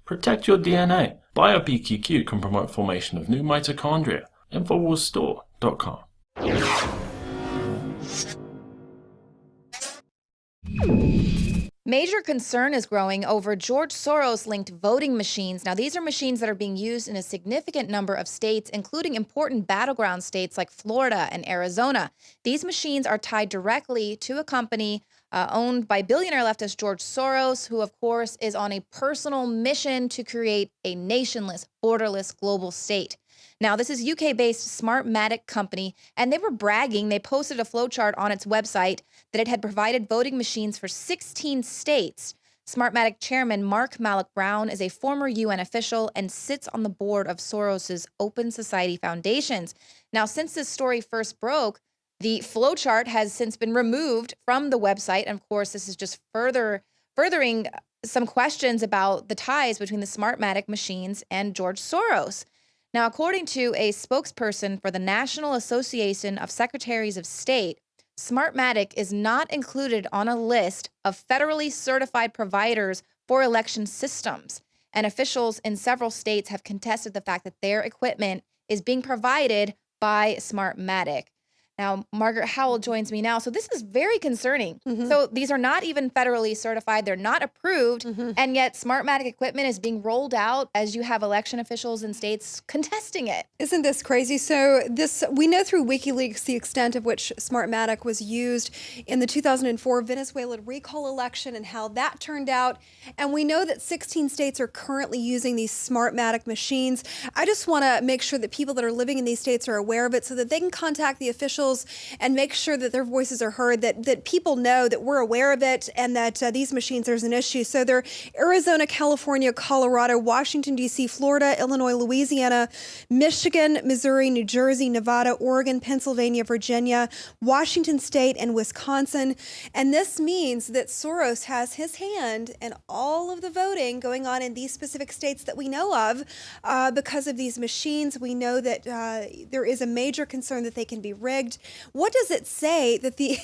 Protect your DNA. BioPQQ can promote formation of new mitochondria. Infowarsstore.com. Major concern is growing over George Soros-linked voting machines. Now, these are machines that are being used in a significant number of states, including important battleground states like Florida and Arizona. These machines are tied directly to a company owned by billionaire leftist George Soros, who, of course, is on a personal mission to create a nationless, borderless global state. Now, this is UK-based Smartmatic company, and they were bragging. They posted a flowchart on its website that it had provided voting machines for 16 states. Smartmatic chairman Mark Malloch Brown is a former UN official and sits on the board of Soros's Open Society Foundations. Now, since this story first broke, the flowchart has since been removed from the website. And of course, this is just furthering some questions about the ties between the Smartmatic machines and George Soros. Now, according to a spokesperson for the National Association of Secretaries of State, Smartmatic is not included on a list of federally certified providers for election systems. And officials in several states have contested the fact that their equipment is being provided by Smartmatic. Now, Margaret Howell joins me now. So this is very concerning. So these are not even federally certified. They're not approved. And yet Smartmatic equipment is being rolled out as you have election officials in states contesting it. Isn't this crazy? So we know through WikiLeaks the extent of which Smartmatic was used in the 2004 Venezuela recall election and how that turned out. And we know that 16 states are currently using these Smartmatic machines. I just want to make sure that people that are living in these states are aware of it so that they can contact the officials and make sure that their voices are heard, that people know that we're aware of it and that these machines, there's an issue. So they're Arizona, California, Colorado, Washington, D.C., Florida, Illinois, Louisiana, Michigan, Missouri, New Jersey, Nevada, Oregon, Pennsylvania, Virginia, Washington State, and Wisconsin. And this means that Soros has his hand in all of the voting going on in these specific states that we know of because of these machines. We know that there is a major concern that they can be rigged. What does it say that the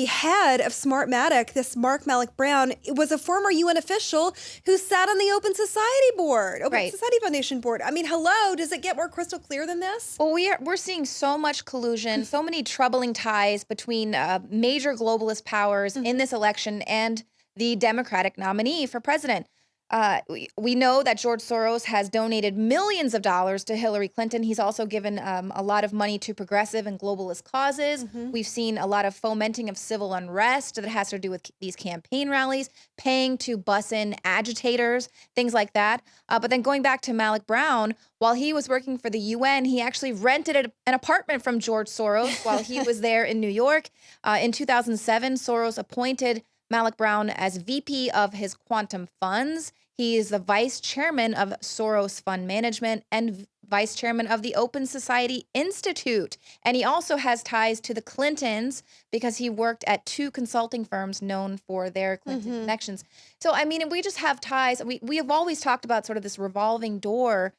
head of Smartmatic, this Mark Malloch Brown, was a former UN official who sat on the Open Society board, Society Foundation board? I mean, hello, does it get more crystal clear than this? Well, we're seeing so much collusion, so many troubling ties between major globalist powers in this election and the Democratic nominee for president. We know that George Soros has donated millions of dollars to Hillary Clinton. He's also given a lot of money to progressive and globalist causes. We've seen a lot of fomenting of civil unrest that has to do with these campaign rallies, paying to bus in agitators, things like that. But then going back to Malloch Brown, while he was working for the UN, he actually rented an apartment from George Soros while he was there in New York. In 2007, Soros appointed Malloch Brown as VP of his quantum funds. He is the vice chairman of Soros Fund Management and vice chairman of the Open Society Institute. And he also has ties to the Clintons because he worked at two consulting firms known for their Clinton connections. So, I mean, we just have ties. We have always talked about sort of this revolving door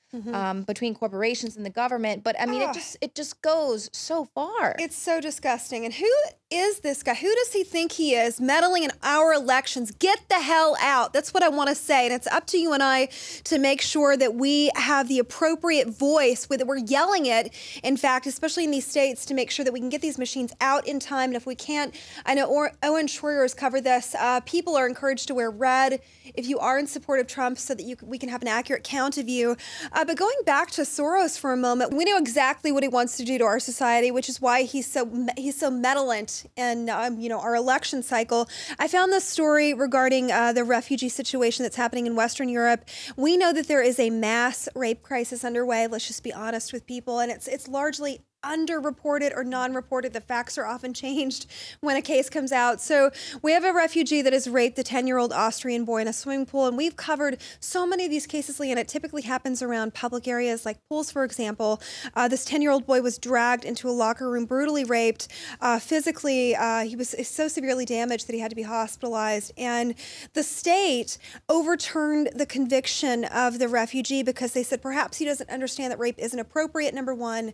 between corporations and the government. But, I mean, it just goes so far. It's so disgusting. And who is this guy? Who does he think he is meddling in our elections? Get the hell out. That's what I want to say. And it's up to you and I to make sure that we have the appropriate voice, that we're yelling it, in fact, especially in these states, to make sure that we can get these machines out in time. And if we can't, I know Owen Schroyer has covered this. People are encouraged to wear red if you are in support of Trump so that we can have an accurate count of you. But going back to Soros for a moment, we know exactly what he wants to do to our society, which is why he's so meddlant in our election cycle. I found this story regarding the refugee situation that's happening in Western Europe. We know that there is a mass rape crisis underway. Let's just be honest with people, and it's largely underreported or non-reported. The facts are often changed when a case comes out. So we have a refugee that has raped a 10-year-old Austrian boy in a swimming pool, and we've covered so many of these cases, Lee, and it typically happens around public areas like pools, for example. This 10-year-old boy was dragged into a locker room, brutally raped. Physically, he was so severely damaged that he had to be hospitalized. And the state overturned the conviction of the refugee because they said perhaps he doesn't understand that rape isn't appropriate. Number one,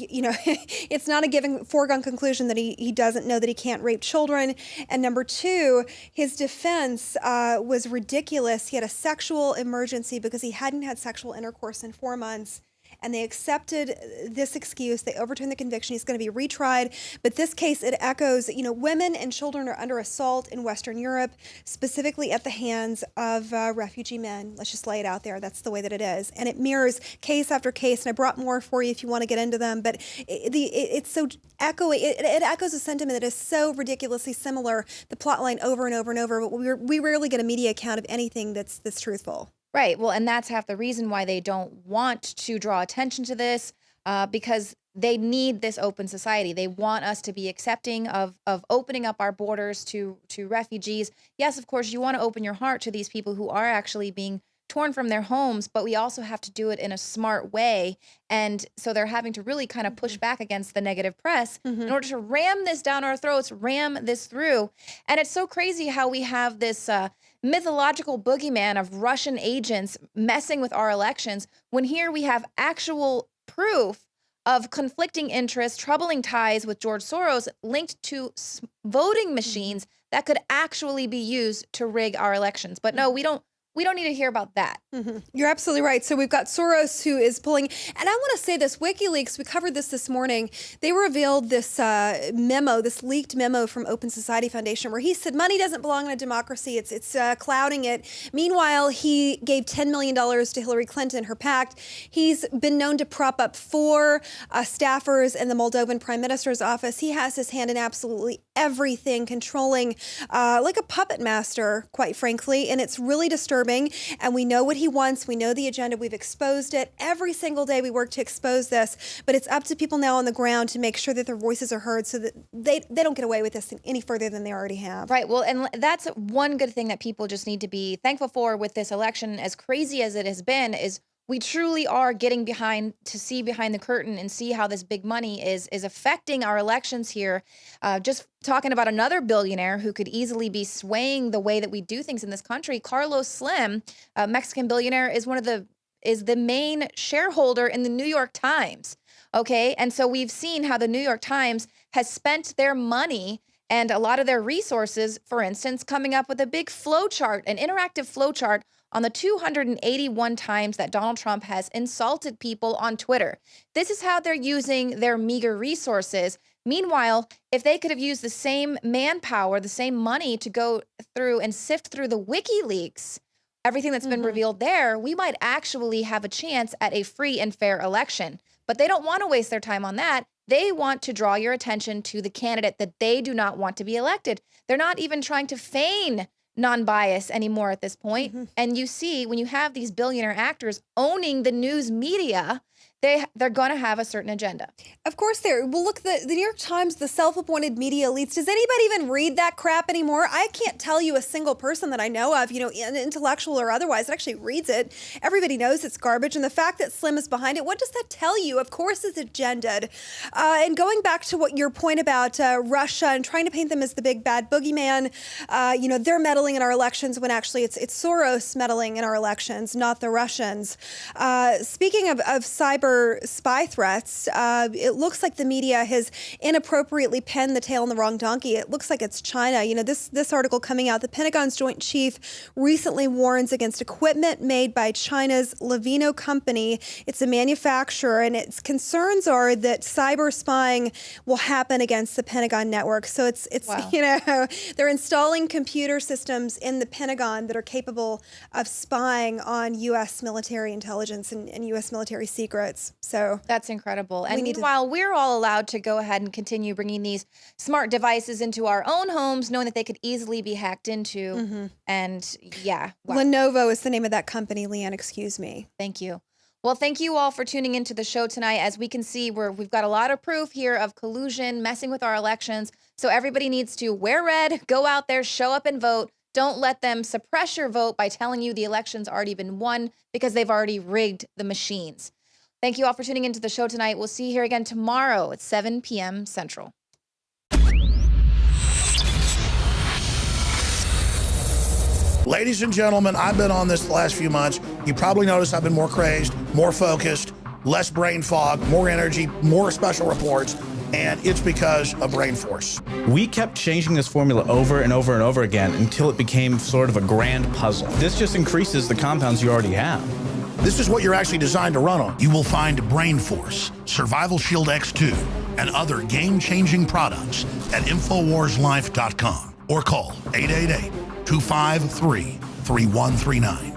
it's not a given foregone conclusion that he doesn't know that he can't rape children. And number two, his defense was ridiculous. He had a sexual emergency because he hadn't had sexual intercourse in 4 months. And they accepted this excuse. They overturned the conviction. He's going to be retried. But this case, it echoes, women and children are under assault in Western Europe, specifically at the hands of refugee men. Let's just lay it out there. That's the way that it is. And it mirrors case after case. And I brought more for you if you want to get into them. But it's so echoing. It echoes a sentiment that is so ridiculously similar, the plot line over and over and over. But we rarely get a media account of anything that's truthful. Right. Well, and that's half the reason why they don't want to draw attention to this, because they need this open society. They want us to be accepting of opening up our borders to refugees. Yes, of course, you want to open your heart to these people who are actually being torn from their homes, but we also have to do it in a smart way. And so they're having to really kind of push back against the negative press in order to ram this down our throats, ram this through. And it's so crazy how we have this mythological boogeyman of Russian agents messing with our elections, when here we have actual proof of conflicting interests, troubling ties with George Soros linked to voting machines that could actually be used to rig our elections. But no, we don't need to hear about that. You're absolutely right. So we've got Soros who is pulling, and I want to say this, WikiLeaks, we covered this morning. They revealed this memo, this leaked memo from Open Society Foundation, where he said money doesn't belong in a democracy. It's clouding it. Meanwhile, he gave $10 million to Hillary Clinton, her pact. He's been known to prop up 4 staffers in the Moldovan Prime Minister's office. He has his hand in absolutely everything, controlling like a puppet master, quite frankly, and it's really disturbing. And we know what he wants. We know the agenda. We've exposed it. Every single day we work to expose this, but it's up to people now on the ground to make sure that their voices are heard so that they don't get away with this any further than they already have. Right. Well, and that's one good thing that people just need to be thankful for with this election, as crazy as it has been, is we truly are getting behind the curtain and see how this big money is affecting our elections here. Just talking about another billionaire who could easily be swaying the way that we do things in this country, Carlos Slim, a Mexican billionaire, is the main shareholder in the New York Times. Okay, and so we've seen how the New York Times has spent their money and a lot of their resources, for instance, coming up with a big flowchart, an interactive flowchart on the 281 times that Donald Trump has insulted people on Twitter. This is how they're using their meager resources. Meanwhile, if they could have used the same manpower, the same money to go through and sift through the WikiLeaks, everything that's been revealed there, we might actually have a chance at a free and fair election. But they don't want to waste their time on that. They want to draw your attention to the candidate that they do not want to be elected. They're not even trying to feign non-bias anymore at this point. And you see, when you have these billionaire actors owning the news media, they're going to have a certain agenda. Of course well, look, the New York Times, the self-appointed media elites, does anybody even read that crap anymore? I can't tell you a single person that I know of, intellectual or otherwise, that actually reads it. Everybody knows it's garbage. And the fact that Slim is behind it, what does that tell you? Of course it's agended. And going back to what your point about Russia and trying to paint them as the big bad boogeyman, they're meddling in our elections when actually it's Soros meddling in our elections, not the Russians. Speaking of cyber spy threats, it looks like the media has inappropriately penned the tail on the wrong donkey. It looks like it's China. This article coming out, the Pentagon's Joint Chief recently warns against equipment made by China's Levino company. It's a manufacturer, and its concerns are that cyber spying will happen against the Pentagon network. So it's wow. They're installing computer systems in the Pentagon that are capable of spying on U.S. military intelligence and U.S. military secrets. So that's incredible. And meanwhile, we're all allowed to go ahead and continue bringing these smart devices into our own homes, knowing that they could easily be hacked into. And yeah. Wow. Lenovo is the name of that company, Leanne, excuse me. Thank you. Well, thank you all for tuning into the show tonight. As we can see, we've got a lot of proof here of collusion, messing with our elections. So everybody needs to wear red, go out there, show up and vote. Don't let them suppress your vote by telling you the election's already been won because they've already rigged the machines. Thank you all for tuning into the show tonight. We'll see you here again tomorrow at 7 p.m. Central. Ladies and gentlemen, I've been on this the last few months. You probably noticed I've been more crazed, more focused. less brain fog, more energy, more special reports, and it's because of Brain Force. We kept changing this formula over and over and over again until it became sort of a grand puzzle. This just increases the compounds you already have. This is what you're actually designed to run on. You will find Brain Force, Survival Shield X2, and other game-changing products at InfoWarsLife.com or call 888-253-3139.